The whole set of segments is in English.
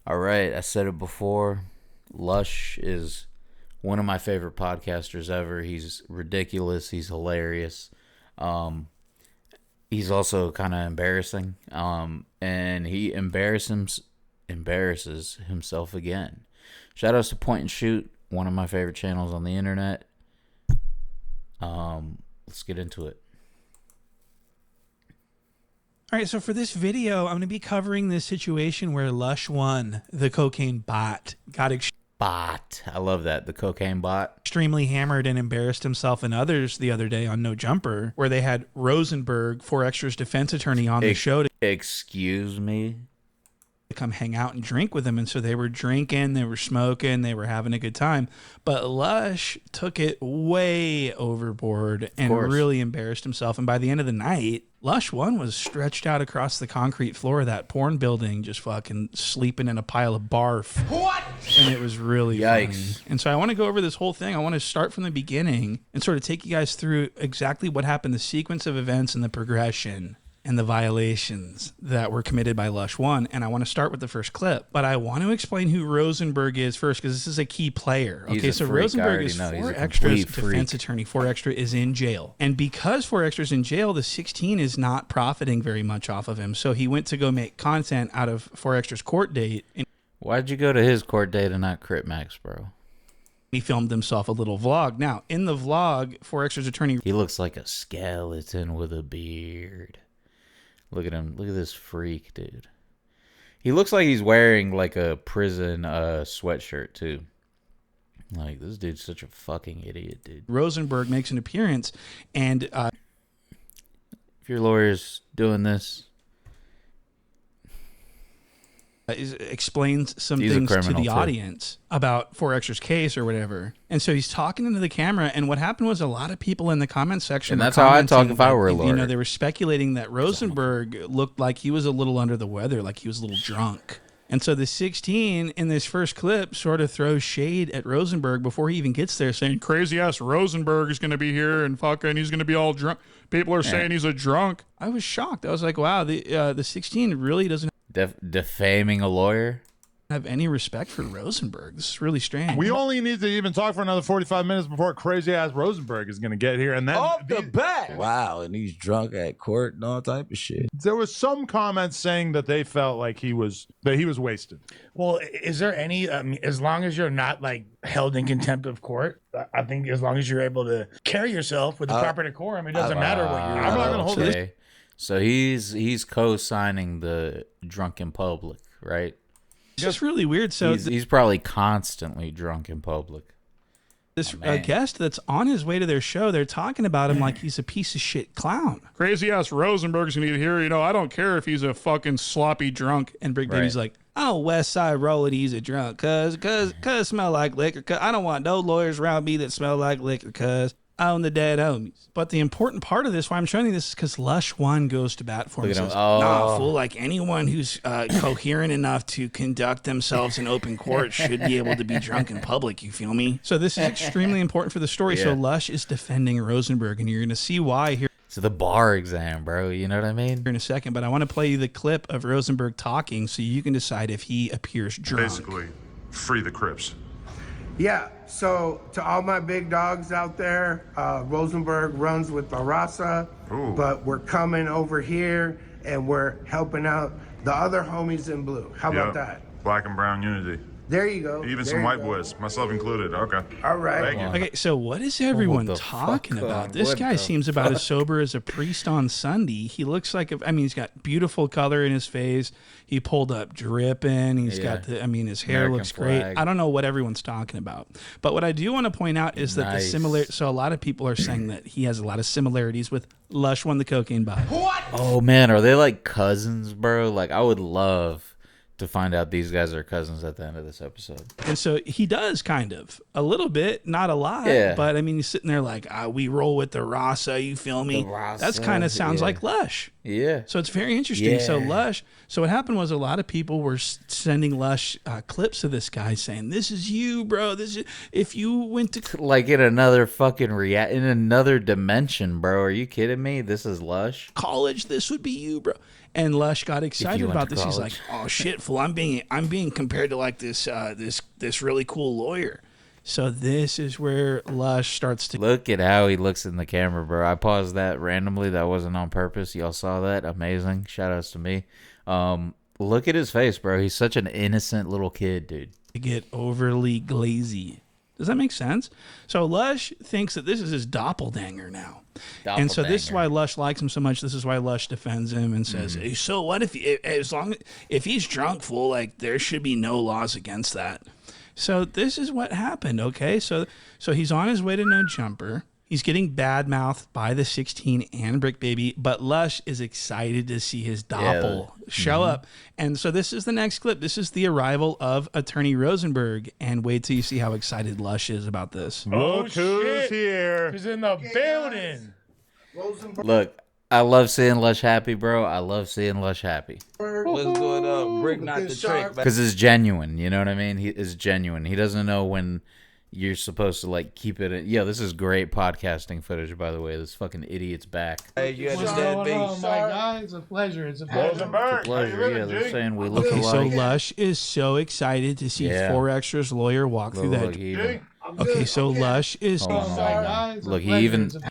All right, I said it before. Lush is one of my favorite podcasters ever. He's ridiculous. He's hilarious. Um, he's also kind of embarrassing. And he embarrasses himself again. Shout outs to Point and Shoot, one of my favorite channels on the internet. Let's get into it. All right, so for this video, I'm going to be covering this situation where Lush 1, the cocaine bot, got I love that. The cocaine bot. extremely hammered and embarrassed himself and others the other day on No Jumper, where they had Rosenberg, 4Extra's defense attorney, on the show to Excuse me? come hang out and drink with him. And so they were drinking, they were smoking, they were having a good time. But Lush took it way overboard and really embarrassed himself. And by the end of the night, Lush 1 was stretched out across the concrete floor of that porn building, just fucking sleeping in a pile of barf. What? And it was really funny. And so I want to go over this whole thing. I want to start from the beginning and sort of take you guys through exactly what happened, the sequence of events and the progression and the violations that were committed by Lush 1. And I want to start with the first clip. But I want to explain who Rosenberg is first, because this is a key player. Okay, so Rosenberg is 4Extra's defense attorney. 4Extra is in jail. And because 4Extra's in jail, the 16 is not profiting very much off of him. So he went to go make content out of 4Extra's court date. And why'd you go to his court date and not Crit Max, bro? he filmed himself a little vlog. Now, in the vlog, 4Extra's attorney... He looks like a skeleton with a beard. Look at him. Look at this freak, dude. He looks like he's wearing like a prison sweatshirt too. Like, this dude's such a fucking idiot, dude. Rosenberg makes an appearance, and if your lawyer's doing this, explains some things to the audience about 4Extra's case or whatever. And so he's talking into the camera, and what happened was a lot of people in the comment section, and that's how I talk if I were a lawyer. You know, they were speculating that Rosenberg looked like he was a little under the weather, like he was a little drunk. And so the 16 in this first clip sort of throws shade at Rosenberg before he even gets there, saying, crazy ass Rosenberg is going to be here and fucking he's going to be all drunk. People are saying he's a drunk. I was shocked. I was like, wow, the 16 really doesn't defaming a lawyer, have any respect for Rosenberg. This is really strange. We only need to even talk for another 45 minutes before crazy ass Rosenberg is going to get here, and then off the bat. Wow, and he's drunk at court and all type of shit. There was some comments saying that they felt like he was wasted. Well, is there any? As long as you're not like held in contempt of court, I think as long as you're able to carry yourself with the proper decorum, it doesn't matter what you're. I'm not going to hold this. So he's co-signing the drunk in public, right? It's just really weird. So he's probably constantly drunk in public. This guest that's on his way to their show, they're talking about him like he's a piece of shit clown. Crazy ass Rosenberg's gonna get here. You know, I don't care if he's a fucking sloppy drunk. And Big Baby's like, oh, West Side Rollin', he's a drunk, cause smell like liquor. Cause I don't want no lawyers around me that smell like liquor, cause I own the dead homies. But the important part of this, why I'm showing you this, is because Lush 1 goes to bat for him. Says, nah, fool, like anyone who's coherent enough to conduct themselves in open court should be able to be drunk in public, you feel me? So this is extremely important for the story. So Lush is defending Rosenberg, and you're going to see why here. It's the bar exam, bro. You know what I mean? In a second, but I want to play you the clip of Rosenberg talking so you can decide if he appears drunk. Basically, free the Crips. Yeah, so to all my big dogs out there, Rosenberg runs with La Raza, but we're coming over here and we're helping out the other homies in blue. How about that? Black and brown unity. There you go. Even some white boys, myself included. Okay. All right. Thank you. Okay, so what is everyone talking about? This guy seems about as sober as a priest on Sunday. He looks like, he's got beautiful color in his face. He pulled up dripping. He's got his hair looks great. I don't know what everyone's talking about. But what I do want to point out is that so a lot of people are saying that he has a lot of similarities with Lush 1, the cocaine bot. What? Oh, man, are they like cousins, bro? Like, I would love to find out these guys are cousins at the end of this episode. And so he does kind of a little bit, not a lot, but he's sitting there like, we roll with the Rasa, you feel me? That's kind of sounds like Lush. Yeah. So it's very interesting. So Lush, so what happened was a lot of people were sending Lush clips of this guy saying, this is you, bro. This is, if you went to like in another fucking in another dimension, bro. Are you kidding me? This is Lush. College, this would be you, bro. And Lush got excited went about to this. He's college. like, "Oh shit, fool! I'm being compared to like this this really cool lawyer." So this is where Lush starts to Look at how he looks in the camera, bro. I paused that randomly. That wasn't on purpose. Y'all saw that? Amazing. Shout outs to me. Look at his face, bro. He's such an innocent little kid, dude. get overly glazy. Does that make sense? So Lush thinks that this is his doppelganger now. And so this is why Lush likes him so much. This is why Lush defends him and says, hey, so what if he's drunk, fool, like there should be no laws against that. So this is what happened, okay? So he's on his way to No Jumper. He's getting bad-mouthed by the 16 and Brick Baby, but Lush is excited to see his doppel show up. And so this is the next clip. This is the arrival of Attorney Rosenberg. And wait till you see how excited Lush is about this. Look who's here. He's in the building. Look, I love seeing Lush happy, bro. I love seeing Lush happy. What's going on? Brick not the trick. Because it's genuine, you know what I mean? He is genuine. He doesn't know when you're supposed to, like, keep it. Yeah, this is great podcasting footage, by the way. This fucking idiot's back. Hey, you understand, B? Oh, my God. It's a pleasure. It's a pleasure. Rosenberg, how you Pleasure. living, Yeah, they're G? saying we look Okay, so alike. Lush is so excited to see Yeah. 4Xtra's lawyer walk through that. Look, he even, Okay, so Lush is. oh my God. Look, he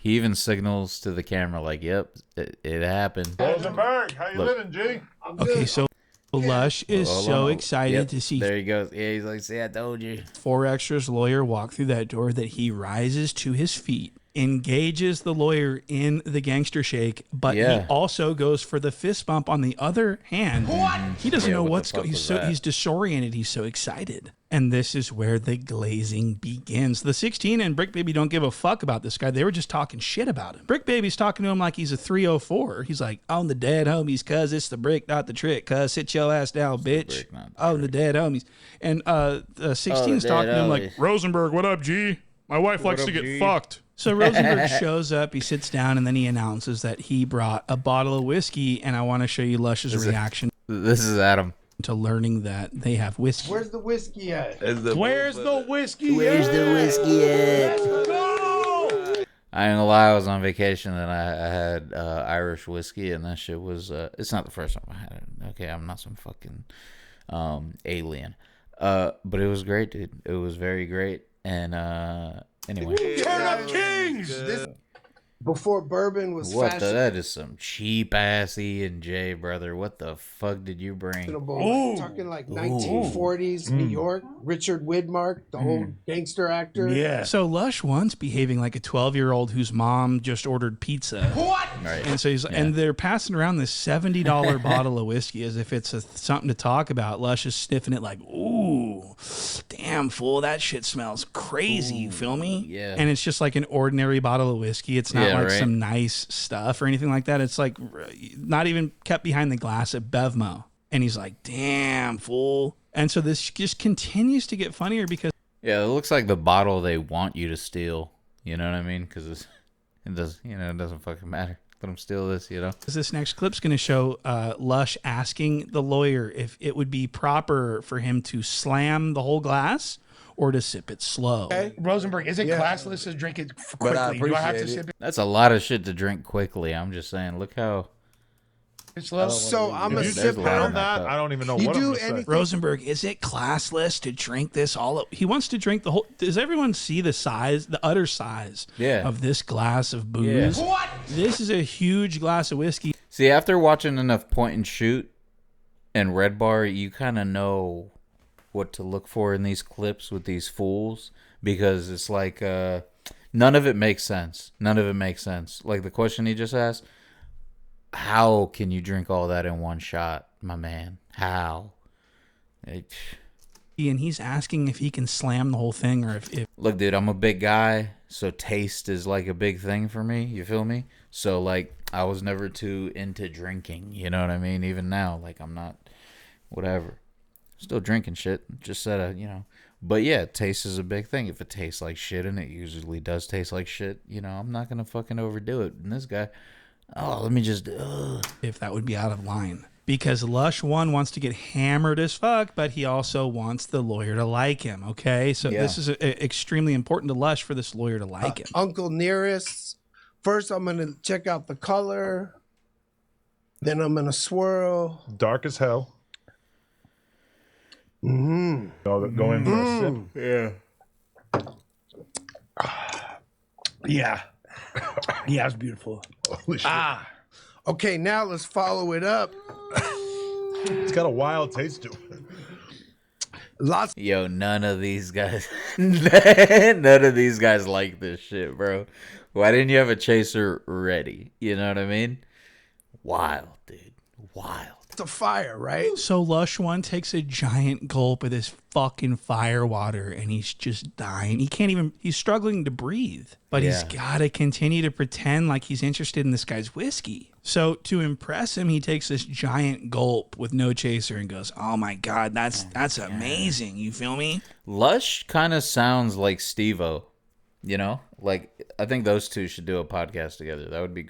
even signals to the camera like, "Yep, it happened." Rosenberg, how you Look. living, G? Okay, so Lush is Hold so on. excited Yep, to see there he goes. Yeah, he's like, "See, I told you." 4Xtra's lawyer walk through that door that he rises to his feet, engages the lawyer in the gangster shake, but Yeah. he also goes for the fist bump on the other hand. He doesn't Yeah, know what what's the fuck going. was that? He's disoriented. He's so excited. And this is where the glazing begins. The 16 and Brick Baby don't give a fuck about this guy. They were just talking shit about him. Brick Baby's talking to him like he's a 304. He's like, on the dead homies, cuz it's the brick, not the trick. Cuz sit your ass down, bitch. brick, not the On the dead homies. And the 16's talking to him like, Rosenberg, what up, G? My wife likes to get fucked. so Rosenberg shows up, he sits down, and then he announces that he brought a bottle of whiskey, and I want to show you Lush's reaction This is Adam. to learning that they have whiskey. Where's the whiskey at? Where's the whiskey? Where's the whiskey at? I ain't gonna lie, I was on vacation and I had Irish whiskey, and that shit was. It's not the first time I had it. Okay, I'm not some fucking alien. But it was great, dude. It was very great. And anyway, Turn up kings. Before bourbon was what the? That is some cheap ass E&J, brother. What the fuck did you bring? fashionable. Talking like 1940s New York. Richard Widmark, the old gangster actor. Yeah. So Lush once behaving like a 12-year-old whose mom just ordered pizza. Right. And so he's and they're passing around this $70 bottle of whiskey as if it's something to talk about. Lush is sniffing it like, ooh, damn fool, that shit smells crazy. You feel me? Yeah. And it's just like an ordinary bottle of whiskey. It's not Yeah, like right. some nice stuff or anything like that. It's like not even kept behind the glass at Bevmo. And he's like, damn fool. And so this just continues to get funnier because Yeah, it looks like the bottle they want you to steal. You know what I mean? Because it doesn't fucking matter. Let them steal this, you know? this next clip's going to show Lush asking the lawyer if it would be proper for him to slam the whole glass or to sip it slow. Rosenberg, is it classless to drink it But I quickly? Do I have to appreciate sip That's a lot of shit to drink quickly. I'm just saying, look how. it slow? So I'm a If you sip pound out. that, I don't even know You what I'm do going to say. anything. Rosenberg, is it classless to drink this all? He wants to drink the whole. Does everyone see the size, the utter size Yeah. of this glass of booze? Yeah. What? This is a huge glass of whiskey. See, after watching enough Point and Shoot and Red Bar, you kind of know what to look for in these clips with these fools, because it's like none of it makes sense. None of it makes sense. Like the question he just asked, how can you drink all that in one shot, my man? How? And he's asking if he can slam the whole thing or if Look, dude, I'm a big guy, so taste is like a big thing for me. You feel me? So, like, I was never too into drinking. You know what I mean? Even now, like, I'm not, whatever. Still drinking shit. Just said, But yeah, taste is a big thing. If it tastes like shit, and it usually does taste like shit, I'm not going to fucking overdo it. And this guy, let me just, if that would be out of line. Because Lush, one, wants to get hammered as fuck, but he also wants the lawyer to like him, okay? So Yeah. this is extremely important to Lush for this lawyer to like him. Uncle Nearest. First, I'm going to check out the color. Then I'm going to swirl. Dark as hell. Go in for a sip. Yeah. Yeah, it's beautiful. Holy shit. Okay, now let's follow it up. It's got a wild taste to it. Lots. Yo, none of these guys like this shit, bro. Why didn't you have a chaser ready? You know what I mean? Wild, dude. Wild. It's a fire, right? So Lush One takes a giant gulp of this fucking fire water and he's just dying. He's struggling to breathe, but he's got to continue to pretend like he's interested in this guy's whiskey. So to impress him, he takes this giant gulp with no chaser and goes, "Oh my God, that's amazing." You feel me? Lush kind of sounds like Steve-O, you know? Like, I think those two should do a podcast together. That would be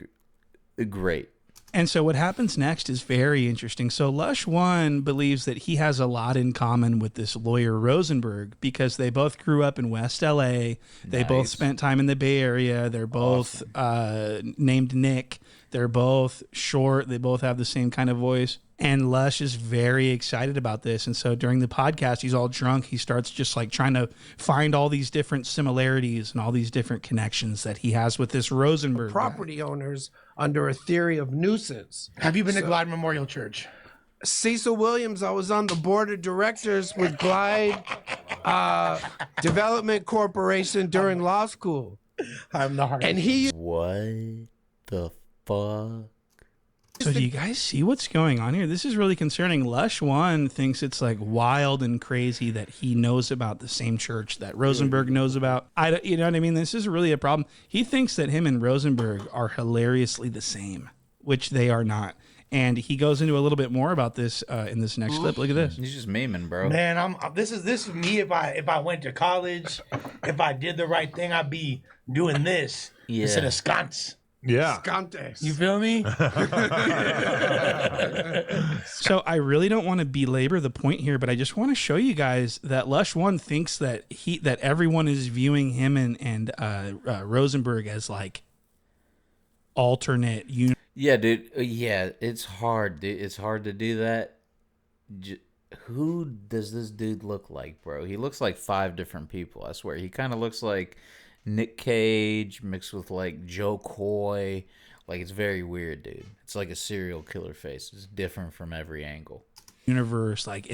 great. And so what happens next is very interesting. So Lush One believes that he has a lot in common with this lawyer Rosenberg because they both grew up in West LA. They both spent time in the Bay Area. They're both named Nick. They're both short. They both have the same kind of voice. And Lush is very excited about this. And so during the podcast, he's all drunk. He starts just like trying to find all these different similarities and all these different connections that he has with this Rosenberg Property owners under a theory of nuisance. Have you been to Glide Memorial Church? Cecil Williams, I was on the board of directors with Glide Development Corporation during law school. I'm the hardest. And he What the fuck? So do you guys see what's going on here? This is really concerning. Lush One thinks it's like wild and crazy that he knows about the same church that Rosenberg knows about. You know what I mean? This is really a problem. He thinks that him and Rosenberg are hilariously the same, which they are not. And he goes into a little bit more about this in this next clip. Look at this. He's just memeing, bro. Man, this is me if I went to college, if I did the right thing, I'd be doing this instead of sconce. Yeah. Scantes. You feel me? So I really don't want to belabor the point here, but I just want to show you guys that Lush One thinks that everyone is viewing him and Rosenberg as like alternate universe. Yeah, dude. Yeah, it's hard, dude. It's hard to do that. Who does this dude look like, bro? He looks like 5 different people, I swear. He kind of looks like Nick Cage mixed with like Joe Coy. Like, it's very weird, dude. It's like a serial killer face. It's different from every angle. Universe, like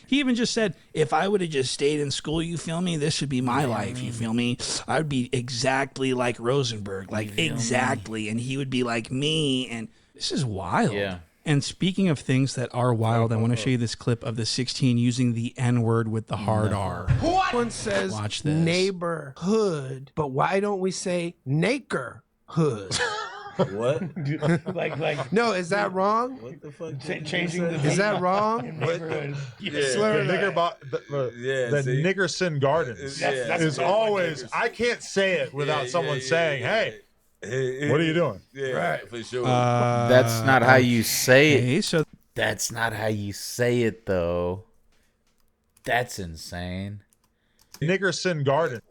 he even just said, if I would have just stayed in school, you feel me, this would be my life, you feel me, I would be exactly like Rosenberg, like exactly, and he would be like me, and this is wild. Yeah. And speaking of things that are wild, I want to show you this clip of the 16 using the N-word with the hard R. One says Watch this. neighborhood, but why don't we say neighborhood? What? like No, is that wrong? What the fuck? changing the Is that wrong? neighborhood. The Nickerson Gardens That's is always, I can't say it without someone saying, hey, what are you doing? Yeah, right, for sure. That's not how you say it. Okay, so That's not how you say it, though. That's insane. Nickerson Gardens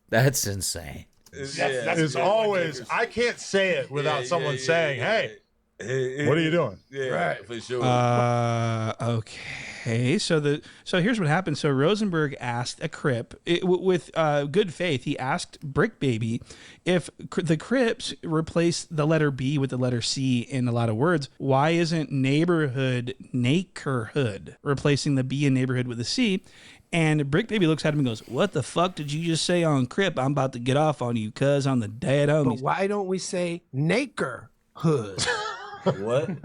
That's insane. is always, I can't say it without someone saying, hey, what are you doing? Yeah, right, for sure. okay, so here's what happened. So Rosenberg asked a Crip with good faith. He asked Brick Baby if the Crips replace the letter B with the letter C in a lot of words. Why isn't neighborhood neighborhood replacing the B in neighborhood with a C? And Brick Baby looks at him and goes, "What the fuck did you just say on Crip? I'm about to get off on you, cuz on the dead homies." But why don't we say neighborhood? What?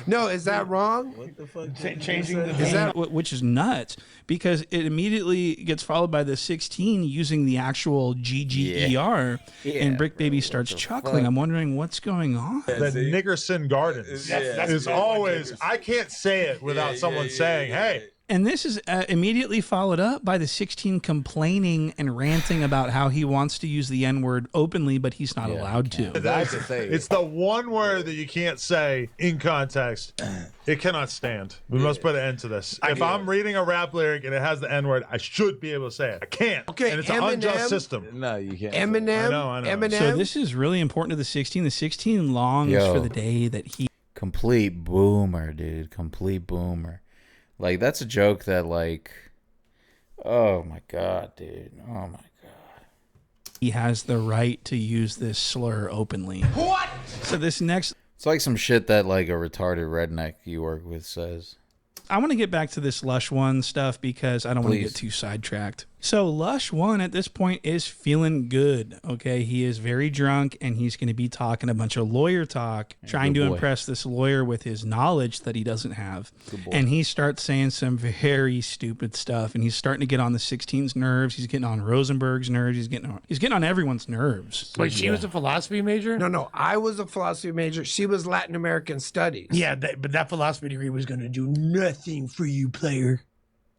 No, is that wrong? What the fuck? Changing the Is that which is nuts because it immediately gets followed by the 16 using the actual GGER, and Brick Baby starts chuckling. I'm wondering what's going on. The Nickerson Gardens is always, I can't say it without someone saying, hey, And this is immediately followed up by the 16 complaining and ranting about how he wants to use the N-word openly, but he's not allowed to. That's the thing. It's the one word that you can't say in context. It cannot stand. We must put an end to this. If I'm reading a rap lyric and it has the N-word, I should be able to say it. I can't. Okay, and it's an unjust system. No, you can't. Eminem. I know. Eminem. So this is really important to the 16. The 16 longs for the day that he... Complete boomer, dude. Complete boomer. Like, that's a joke that, like, oh my God, dude. Oh my God. He has the right to use this slur openly. What? So this next... It's like some shit that, like, a retarded redneck you work with says. I want to get back to this Lush 1 stuff because I don't want to get too sidetracked. So Lush 1 at this point is feeling good, okay? He is very drunk, and he's going to be talking a bunch of lawyer talk, trying to impress this lawyer with his knowledge that he doesn't have. And he starts saying some very stupid stuff, and he's starting to get on the 16's nerves. He's getting on Rosenberg's nerves. He's getting on everyone's nerves. Wait, she was a philosophy major? No, I was a philosophy major. She was Latin American studies. Yeah, but that philosophy degree was going to do nothing for you, player.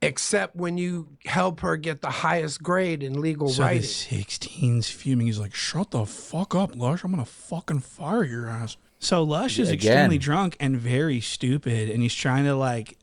Except when you help her get the highest grade in legal writing. So the 16's fuming. He's like, shut the fuck up, Lush. I'm going to fucking fire your ass. So Lush is extremely drunk and very stupid, and he's trying to like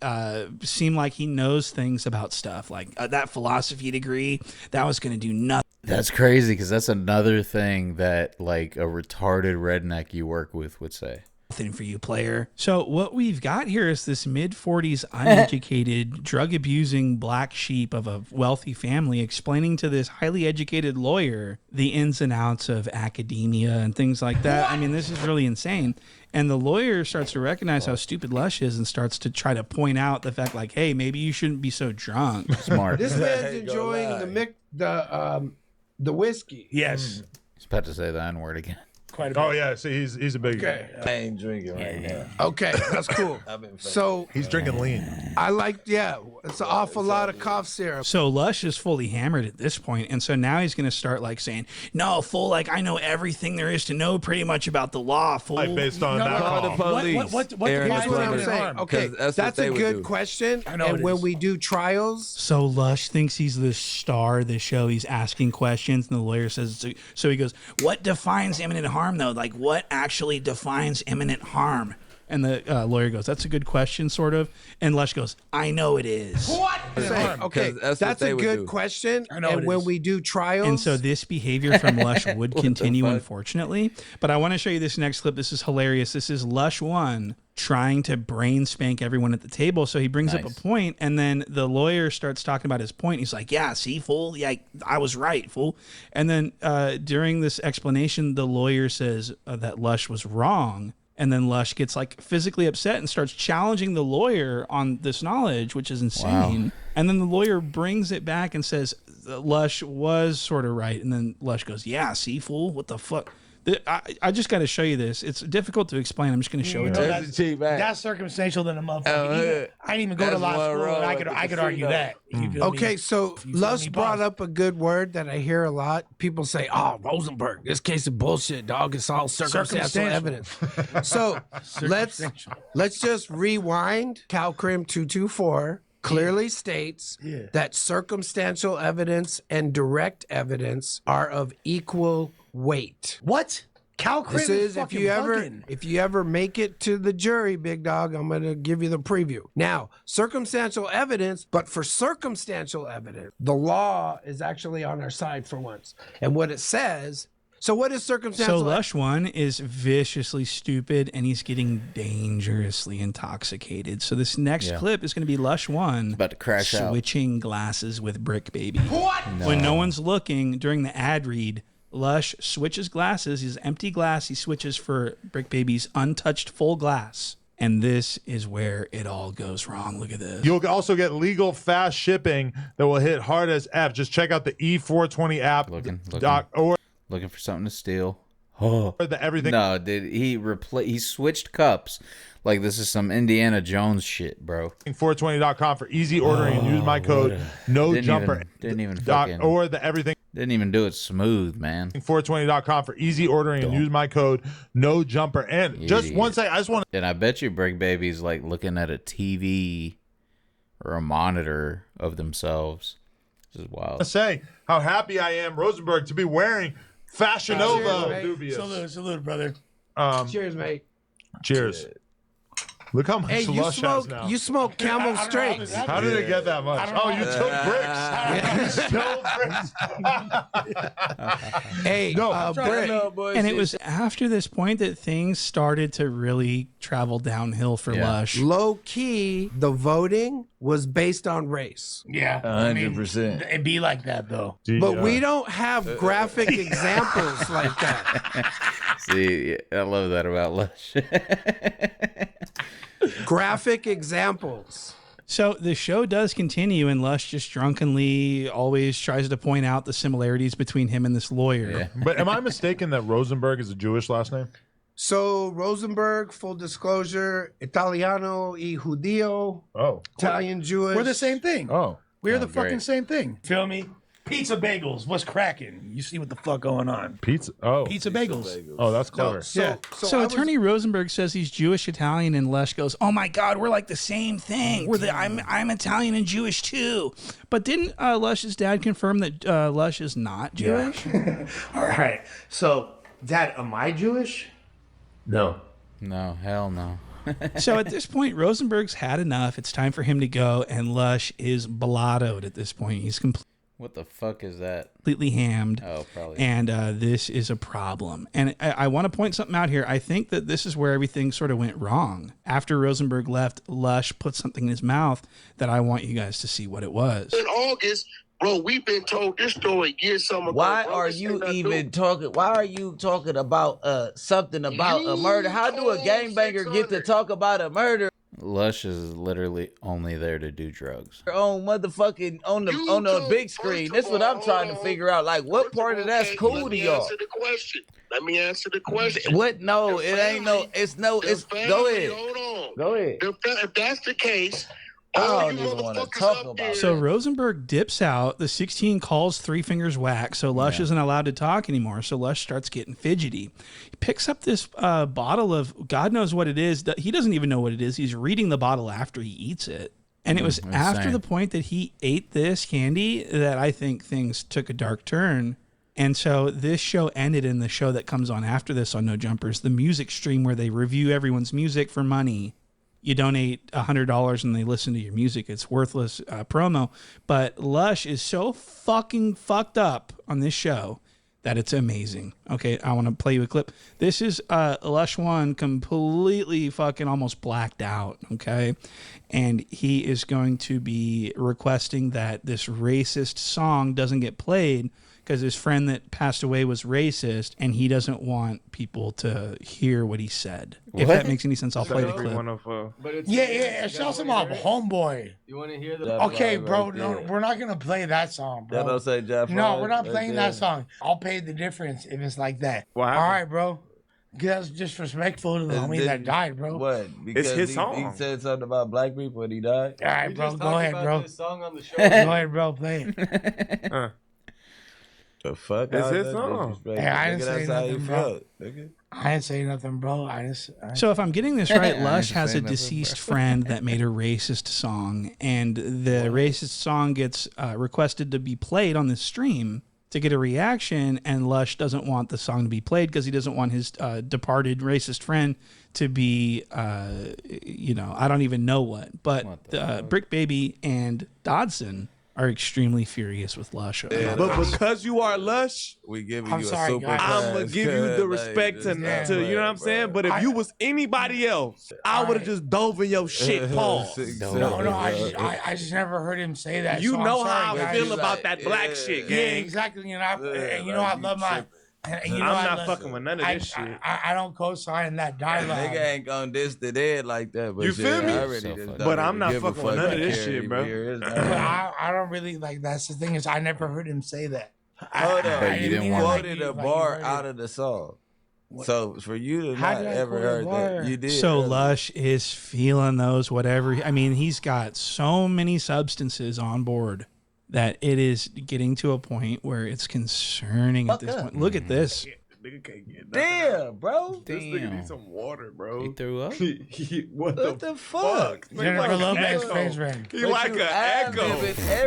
seem like he knows things about stuff. Like that philosophy degree, that was going to do nothing. That's crazy because that's another thing that like a retarded redneck you work with would say. Nothing for you, player. So what we've got here is this mid-40s uneducated, drug-abusing black sheep of a wealthy family explaining to this highly educated lawyer the ins and outs of academia and things like that. I mean, this is really insane. And the lawyer starts to recognize how stupid Lush is and starts to try to point out the fact, like, hey, maybe you shouldn't be so drunk. Smart. This man's enjoying the whiskey. Yes. He's about to say the N-word again. Quite a bit. Oh, yeah. See, he's a big... Okay. I ain't drinking right now. Okay, that's cool. So He's drinking lean. I like, it's an awful lot of cough syrup. So Lush is fully hammered at this point, and so now he's going to start like saying, no, fool, like I know everything there is to know pretty much about the law, fool. Like based on that Call the call. police. What Here's defines what I'm imminent saying. harm? Okay, that's that's what a they good would do. question. I know And it when is. we do trials, So Lush thinks he's the star of the show. He's asking questions, and the lawyer says, so he goes, what defines imminent harm, though? Like, what actually defines imminent harm? And the lawyer goes, that's a good question, sort of. And Lush goes, I know it is. What? okay, that's what that's they a would good do. question. I know And it when is. we do trials, And so this behavior from Lush would continue, fuck? unfortunately. But I want to show you this next clip. This is hilarious. This is Lush 1 trying to brain spank everyone at the table. So he brings up a point, and then the lawyer starts talking about his point. He's like, yeah, see, fool? Yeah, I was right, fool. And then during this explanation, the lawyer says that Lush was wrong. And then Lush gets like physically upset and starts challenging the lawyer on this knowledge, which is insane. Wow. And then the lawyer brings it back and says Lush was sort of right. And then Lush goes, yeah, see, fool, what the fuck? I just got to show you this. It's difficult to explain. I'm just going to show it to you. That's circumstantial than a motherfucker. I didn't even go to law school, and I could argue that. You feel okay, me? so You feel Lush me, brought boss? up a good word that I hear a lot. People say, oh, Rosenberg, this case of bullshit, dog. It's all circumstantial evidence. So let's just rewind. CalCrim 224 clearly states that circumstantial evidence and direct evidence are of equal weight. What? CalCrim This is fucking if you ever make it to the jury, big dog, I'm going to give you the preview. Now, circumstantial evidence, but for circumstantial evidence, the law is actually on our side for once. And what it says, so what is circumstantial? So Lush 1 is viciously stupid, and he's getting dangerously intoxicated. So this next clip is going to be Lush 1 about to crash out. Switching glasses with Brick Baby. What? When no one's looking during the ad read, Lush switches glasses. His empty glass, he switches for Brick Baby's untouched full glass. And this is where it all goes wrong. Look at this. You'll also get legal fast shipping that will hit hard as F. Just check out the E420 app. Looking for something to steal. Oh, the everything. No, dude, he switched cups. Like this is some Indiana Jones shit, bro. 420.com for easy ordering and use my code NOJUMPER. Didn't even fucking. Or the everything. Didn't even do it smooth, man. 420.com for easy ordering and use my code NOJUMPER. And just one second, I just want to. And I bet you Brick Baby's like looking at a TV or a monitor of themselves. This is wild. I say how happy I am, Rosenberg, to be wearing Fashion Nova. Cheers, Salute, brother. Cheers, mate. Cheers. Look how much Hey, you Lush has now. smoke Camel Straight. How did it get that much? Oh, you took bricks. Hey, Brett. And it was after this point that things started to really travel downhill for Lush. Low key, the voting was based on race. Yeah, 100%. It'd be like that though. But we don't have graphic examples like that. See, I love that about Lush. Graphic examples. So the show does continue, and Lush just drunkenly always tries to point out the similarities between him and this lawyer. Yeah. But am I mistaken that Rosenberg is a Jewish last name? So Rosenberg, full disclosure, Italiano y judío. Oh. Italian Jewish. We're the same thing. Oh. We're the great. fucking same thing. Feel me? Pizza bagels. What's cracking? You see what the fuck going on? Pizza. Oh. Pizza bagels. Oh, that's clever. So I was- Attorney Rosenberg says he's Jewish Italian, and Lush goes, "Oh my God, we're like the same thing. I'm Italian and Jewish too." But didn't Lush's dad confirm that Lush is not Jewish? All right. So, Dad, am I Jewish? No. No, hell no. So at this point, Rosenberg's had enough. It's time for him to go, and Lush is blottoed at this point. He's What the fuck is that? completely hammed. Oh, probably. And this is a problem. And I want to point something out here. I think that this is where everything sort of went wrong. After Rosenberg left, Lush put something in his mouth that I want you guys to see what it was. In August, bro, we've been told this story years some ago. Why bro. are This you ain't nothing even new. talking? Why are you talking about something about a murder? How do a gangbanger get to talk about a murder? Lush is literally only there to do drugs. On motherfucking on the big screen. That's what I'm trying to figure out. Like, what part of that's cool to y'all? Let me answer the question. What? No, it ain't no. It's no. It's go ahead. Hold on. Go ahead. If that's the case, I all don't you even want to motherfuckers talk up about there. it. So Rosenberg dips out. The 16 calls Three Fingers Whack, so Lush isn't allowed to talk anymore. So Lush starts getting fidgety. He picks up this bottle of God knows what it is. He doesn't even know what it is. He's reading the bottle after he eats it. And it was after insane. the point that he ate this candy that I think things took a dark turn. And so this show ended in the show that comes on after this on No Jumpers, the music stream where they review everyone's music for money. You donate $100 and they listen to your music. It's worthless promo. But Lush is so fucking fucked up on this show that it's amazing. Okay, I want to play you a clip. This is Lush 1 completely fucking almost blacked out, okay? And he is going to be requesting that this racist song doesn't get played because his friend that passed away was racist, and he doesn't want people to hear what he said. If that makes any sense, I'll play the clip. Yeah, it's also my homeboy. You want to hear the... Okay, bro, no, we're not going to play that song, bro. That don't say Jeff. No, we're not playing that song. I'll pay the difference if it's like that. All right, bro. That's disrespectful to the homie that died, bro. What? Because his he song. said something about black people and he died. All right, bro. Go ahead, bro. Song on the show. Go ahead, bro. Play it. The fuck? It's How's his that song. disrespectful? Hey, I Nigga, didn't say that's how you nothing, bro. felt, nigga. I didn't say nothing, bro. So if I'm getting this right, Lush has a saying nothing, deceased friend that made a racist song, and the racist song gets requested to be played on this stream to get a reaction, and Lush doesn't want the song to be played because he doesn't want his departed racist friend to be, I don't even know what. But Brick Baby and Dodson are extremely furious with Lush. But because you are Lush, We giving I'm you sorry, a super guys. I'm gonna pass, give you the cuz, respect like, to this you know what I'm bro. saying. But if you was anybody else, I would have just dove in your shit, Paul. No, I just never heard him say that. You so I'm know sorry, how I guys. feel about that black shit, Yeah, gang. exactly. And I love my. And you know I'm I not love- fucking with none of this shit. I don't co-sign that dialogue. Nigga ain't gonna diss the dead like that. But You shit, feel me? I already So just funny. don't But I'm even not give a fucking with fuck. none of I this can't shit, even bro. hear his But name. I don't really like. That's the thing is, I never heard him say that. Hold I on, But you didn't want- quoted a bar out of the song. So for you to How not did I ever quote a heard bar? that, you did. So earlier. Lush is feeling those whatever. I mean, he's got so many substances on board that it is getting to a point where it's concerning at this point. Look at this. Nigga can't get nothing. Damn, bro. This nigga needs some water, bro. He threw up? What the fuck? Jennifer Lopez face ring. He like an echo.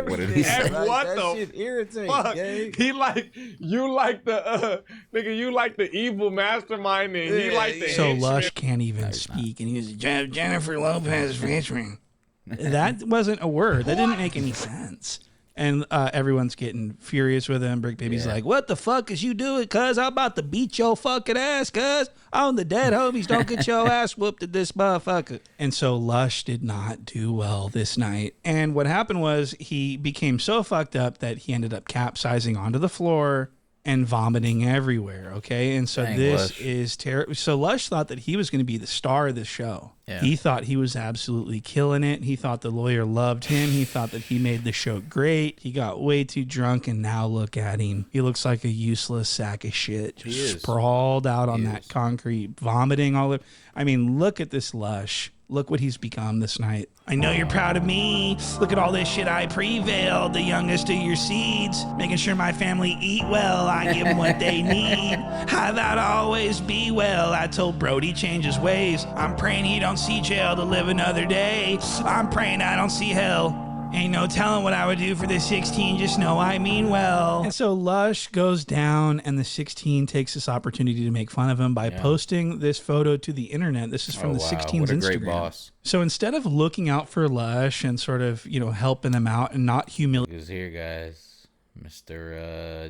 What did he say? Like, What that the shit irritating, fuck? gang. He like you like the nigga. You like the evil mastermind, and he like the So henchman. Lush can't even speak, and he was Jennifer Lopez featuring. That wasn't a word. That didn't make any sense. And everyone's getting furious with him. Brick Baby's like, what the fuck is you doing, cuz? I'm about to beat your fucking ass, cuz. On the dead homies, don't get your ass whooped at this motherfucker. And so Lush did not do well this night. And what happened was he became so fucked up that he ended up capsizing onto the floor and vomiting everywhere, okay? And so Dang, this Lush. is terrible. So Lush thought that he was going to be the star of the show. Yeah. He thought he was absolutely killing it. He thought the lawyer loved him. He thought that he made the show great. He got way too drunk, and now look at him. He looks like a useless sack of shit, just sprawled out on that concrete, vomiting all over. I mean, look at this Lush. Look what he's become this night. I know you're proud of me. Look at all this shit I prevailed. The youngest of your seeds. Making sure my family eat well. I give them what they need. How that always be well. I told Brody change his ways. I'm praying he don't see jail to live another day. I'm praying I don't see hell. Ain't no telling what I would do for the 16, just know I mean well. And so Lush goes down, and the 16 takes this opportunity to make fun of him by posting this photo to the internet. This is from the 16's what a Instagram. great boss. So instead of looking out for Lush and sort of, helping them out and not Who's here, guys? Mr.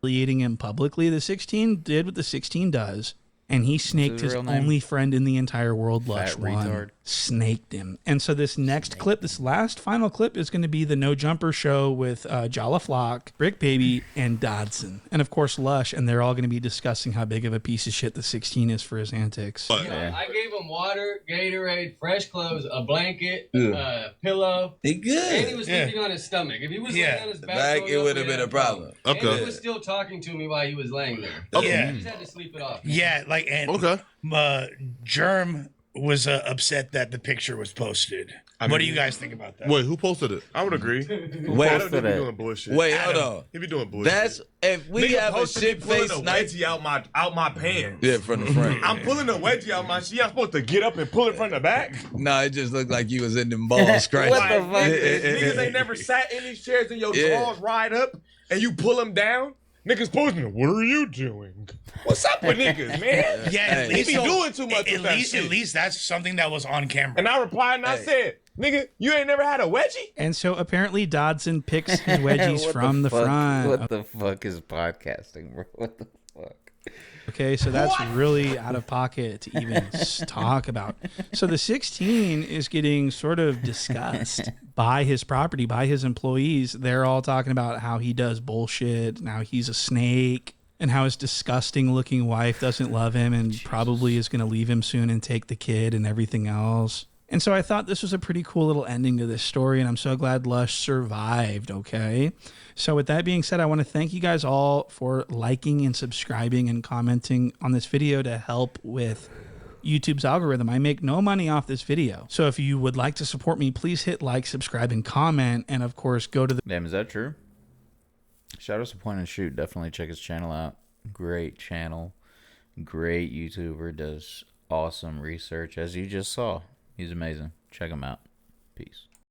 humiliating him publicly, the 16 did what the 16 does. And he snaked his real name? only friend in the entire world, Lush Fat one. retard. Snaked him. And so this next clip, this last final clip, is going to be the No Jumper show with Jala Flock, Brick Baby, and Dodson. And of course, Lush. And they're all going to be discussing how big of a piece of shit the 16 is for his antics. I gave him water, Gatorade, fresh clothes, a blanket, a pillow. He good. And he was sleeping on his stomach. If he was laying on his back, it would have been a problem. And he was still talking to me while he was laying there. Okay. He just had to sleep it off. Yeah, Germ was upset that the picture was posted. What do you guys think about that? Wait, who posted it? I would agree. Wait, he be doing bullshit. Wait, hold on. He be doing bullshit. That's if we Nigga have a posted shit me pulling face a night. wedgie out my pants. Yeah, from the front. I'm pulling a wedgie out my shit. I'm supposed to get up and pull it from the back. No, it just looked like you was in them balls scratching. What the fuck? Niggas ain't never sat in these chairs and your drawers ride up and you pull them down. Niggas posting, what are you doing? What's up with niggas, man? Yeah, at He least be doing too much with that shit. At least that's something that was on camera. And I replied and I said, nigga, you ain't never had a wedgie? And so apparently Dodson picks his wedgies from the front. What the fuck is podcasting, bro? What the fuck? Okay, so that's really out of pocket to even talk about. So the 16 is getting sort of discussed by his property, by his employees. They're all talking about how he does bullshit, now he's a snake, and how his disgusting looking wife doesn't love him and probably is going to leave him soon and take the kid and everything else. And so I thought this was a pretty cool little ending to this story, and I'm so glad Lush survived, okay? So with that being said, I want to thank you guys all for liking and subscribing and commenting on this video to help with YouTube's algorithm. I make no money off this video. So if you would like to support me, please hit like, subscribe, and comment, and of course, go to the... Damn, is that true? Shadows of Point and Shoot. Definitely check his channel out. Great channel. Great YouTuber. Does awesome research, as you just saw. He's amazing. Check him out. Peace.